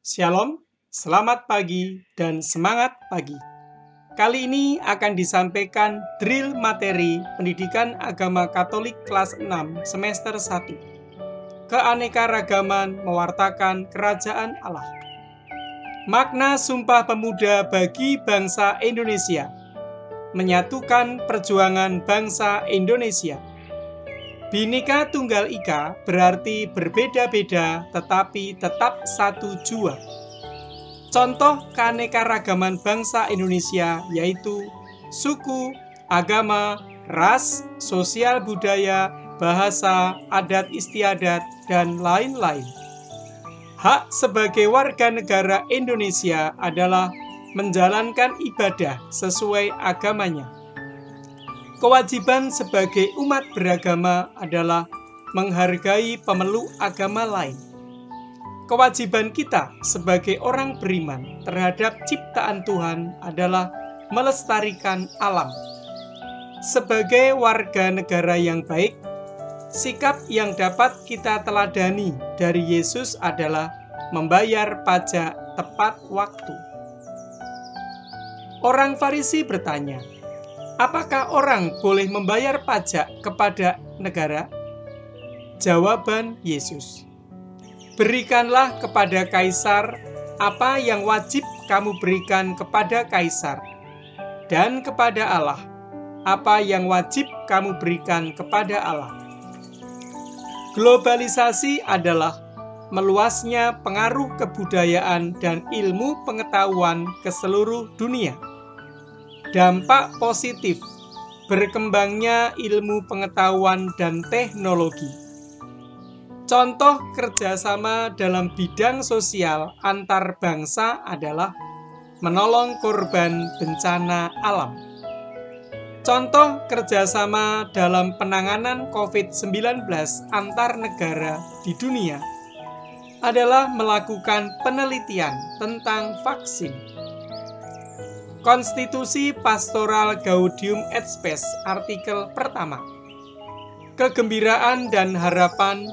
Shalom, selamat pagi, dan semangat pagi. Kali ini akan disampaikan drill materi Pendidikan Agama Katolik kelas 6 semester 1. Keanekaragaman mewartakan Kerajaan Allah. Makna Sumpah Pemuda bagi bangsa Indonesia. Menyatukan perjuangan bangsa Indonesia. Bhinneka Tunggal Ika berarti berbeda-beda tetapi tetap satu jua. Contoh keanekaragaman bangsa Indonesia yaitu suku, agama, ras, sosial budaya, bahasa, adat istiadat, dan lain-lain. Hak sebagai warga negara Indonesia adalah menjalankan ibadah sesuai agamanya. Kewajiban sebagai umat beragama adalah menghargai pemeluk agama lain. Kewajiban kita sebagai orang beriman terhadap ciptaan Tuhan adalah melestarikan alam. Sebagai warga negara yang baik, sikap yang dapat kita teladani dari Yesus adalah membayar pajak tepat waktu. Orang Farisi bertanya, apakah orang boleh membayar pajak kepada negara? Jawaban Yesus, berikanlah kepada Kaisar apa yang wajib kamu berikan kepada Kaisar, dan kepada Allah apa yang wajib kamu berikan kepada Allah. Globalisasi adalah meluasnya pengaruh kebudayaan dan ilmu pengetahuan ke seluruh dunia. Dampak positif berkembangnya ilmu pengetahuan dan teknologi. Contoh kerjasama dalam bidang sosial antar bangsa adalah menolong korban bencana alam. Contoh kerjasama dalam penanganan COVID-19 antar negara di dunia adalah melakukan penelitian tentang vaksin. Konstitusi Pastoral Gaudium et Spes, artikel pertama. Kegembiraan dan harapan,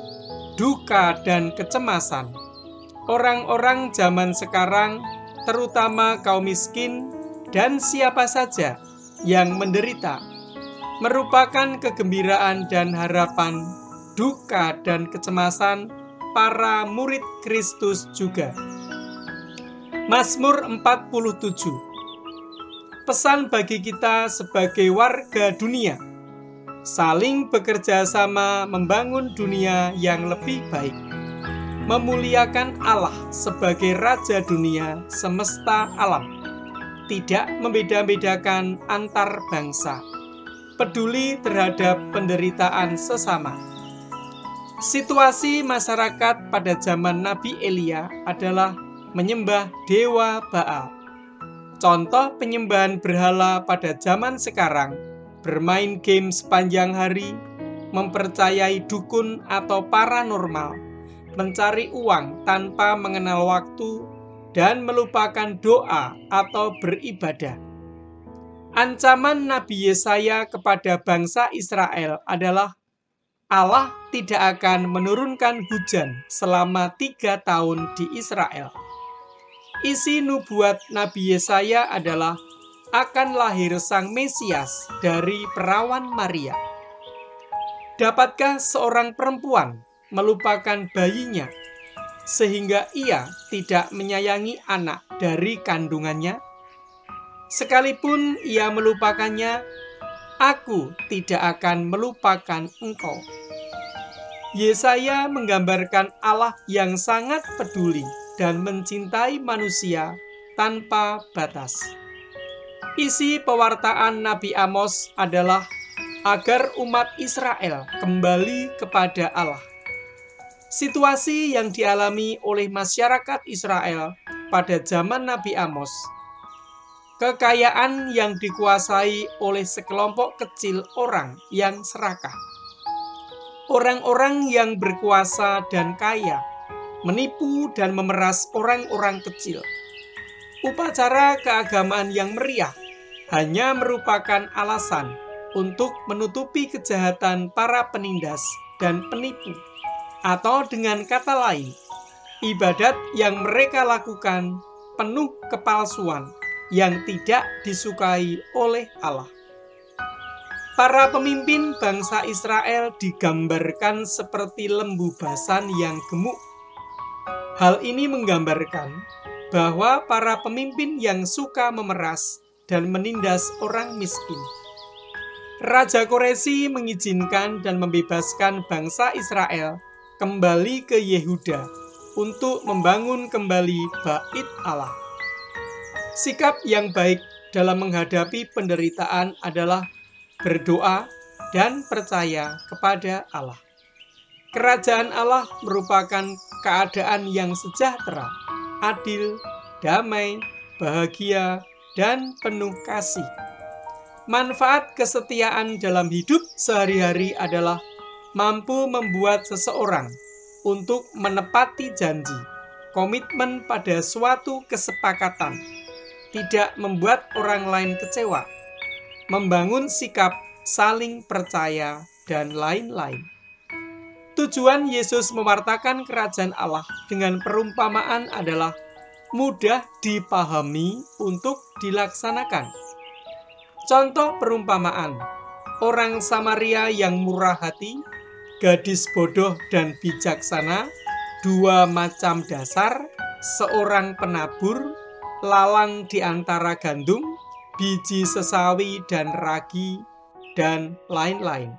duka dan kecemasan. Orang-orang zaman sekarang, terutama kaum miskin dan siapa saja yang menderita, merupakan kegembiraan dan harapan, duka dan kecemasan para murid Kristus juga. Mazmur 47. Pesan bagi kita sebagai warga dunia, saling bekerja sama membangun dunia yang lebih baik, memuliakan Allah sebagai Raja dunia semesta alam, tidak membeda-bedakan antar bangsa, peduli terhadap penderitaan sesama. Situasi masyarakat pada zaman Nabi Elia adalah menyembah dewa Baal. Contoh penyembahan berhala pada zaman sekarang, bermain game sepanjang hari, mempercayai dukun atau paranormal, mencari uang tanpa mengenal waktu, dan melupakan doa atau beribadah. Ancaman Nabi Yesaya kepada bangsa Israel adalah Allah tidak akan menurunkan hujan selama 3 tahun di Israel. Isi nubuat Nabi Yesaya adalah akan lahir Sang Mesias dari perawan Maria. Dapatkah seorang perempuan melupakan bayinya sehingga ia tidak menyayangi anak dari kandungannya? Sekalipun ia melupakannya, aku tidak akan melupakan engkau. Yesaya menggambarkan Allah yang sangat peduli dan mencintai manusia tanpa batas. Isi pewartaan Nabi Amos adalah agar umat Israel kembali kepada Allah. Situasi yang dialami oleh masyarakat Israel pada zaman Nabi Amos, kekayaan yang dikuasai oleh sekelompok kecil orang yang serakah. Orang-orang yang berkuasa dan kaya menipu dan memeras orang-orang kecil. Upacara keagamaan yang meriah hanya merupakan alasan untuk menutupi kejahatan para penindas dan penipu, atau dengan kata lain, Ibadat yang mereka lakukan penuh kepalsuan yang tidak disukai oleh Allah. Para pemimpin bangsa Israel digambarkan seperti lembu basan yang gemuk. Hal ini menggambarkan bahwa para pemimpin yang suka memeras dan menindas orang miskin. Raja Koresi mengizinkan dan membebaskan bangsa Israel kembali ke Yehuda untuk membangun kembali Bait Allah. Sikap yang baik dalam menghadapi penderitaan adalah berdoa dan percaya kepada Allah. Kerajaan Allah merupakan keadaan yang sejahtera, adil, damai, bahagia, dan penuh kasih. Manfaat kesetiaan dalam hidup sehari-hari adalah mampu membuat seseorang untuk menepati janji, komitmen pada suatu kesepakatan, tidak membuat orang lain kecewa, membangun sikap saling percaya, dan lain-lain. Tujuan Yesus mewartakan kerajaan Allah dengan perumpamaan adalah mudah dipahami untuk dilaksanakan. Contoh perumpamaan: orang Samaria yang murah hati, gadis bodoh dan bijaksana, dua macam dasar, seorang penabur, lalang di antara gandum, biji sesawi dan ragi, dan lain-lain.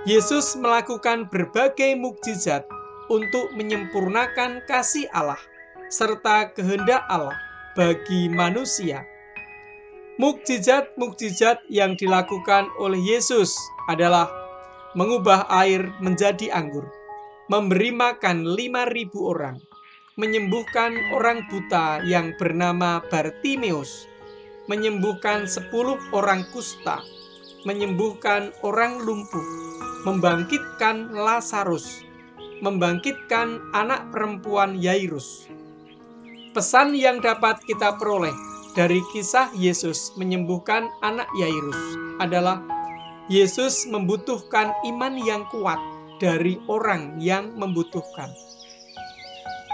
Yesus melakukan berbagai mukjizat untuk menyempurnakan kasih Allah serta kehendak Allah bagi manusia. Mukjizat-mukjizat yang dilakukan oleh Yesus adalah mengubah air menjadi anggur, memberi makan 5.000 orang, menyembuhkan orang buta yang bernama Bartimeus, menyembuhkan 10 orang kusta, menyembuhkan orang lumpuh, membangkitkan Lazarus, membangkitkan anak perempuan Yairus. Pesan yang dapat kita peroleh dari kisah Yesus menyembuhkan anak Yairus adalah Yesus membutuhkan iman yang kuat dari orang yang membutuhkan.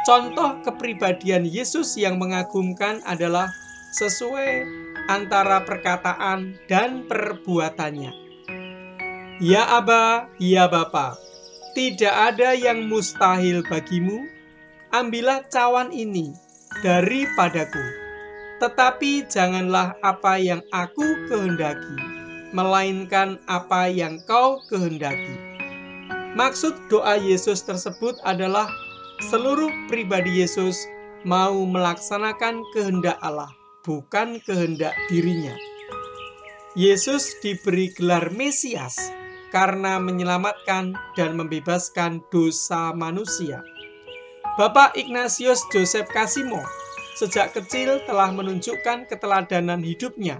Contoh kepribadian Yesus yang mengagumkan adalah sesuai antara perkataan dan perbuatannya. Ya Aba, ya Bapa, tidak ada yang mustahil bagimu, ambillah cawan ini daripadaku. Tetapi janganlah apa yang aku kehendaki, melainkan apa yang kau kehendaki. Maksud doa Yesus tersebut adalah seluruh pribadi Yesus mau melaksanakan kehendak Allah, bukan kehendak dirinya. Yesus diberi gelar Mesias karena menyelamatkan dan membebaskan dosa manusia. Bapak Ignatius Joseph Kasimo sejak kecil telah menunjukkan keteladanan hidupnya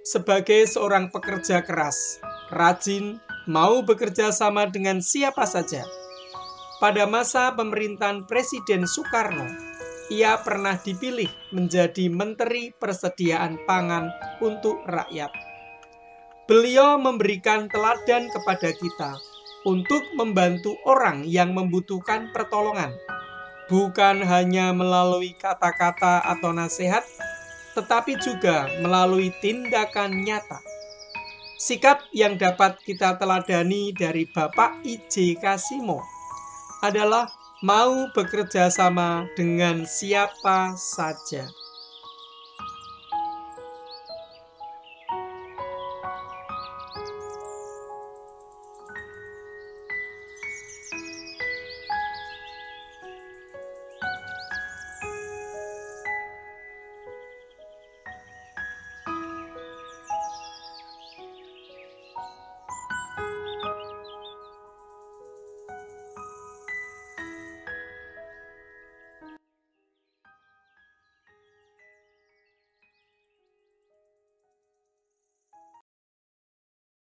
sebagai seorang pekerja keras, rajin, mau bekerja sama dengan siapa saja. Pada masa pemerintahan Presiden Soekarno, ia pernah dipilih menjadi Menteri Persediaan Pangan untuk rakyat. Beliau memberikan teladan kepada kita untuk membantu orang yang membutuhkan pertolongan, bukan hanya melalui kata-kata atau nasihat, tetapi juga melalui tindakan nyata. Sikap yang dapat kita teladani dari Bapak I.J. Kasimo adalah mau bekerja sama dengan siapa saja.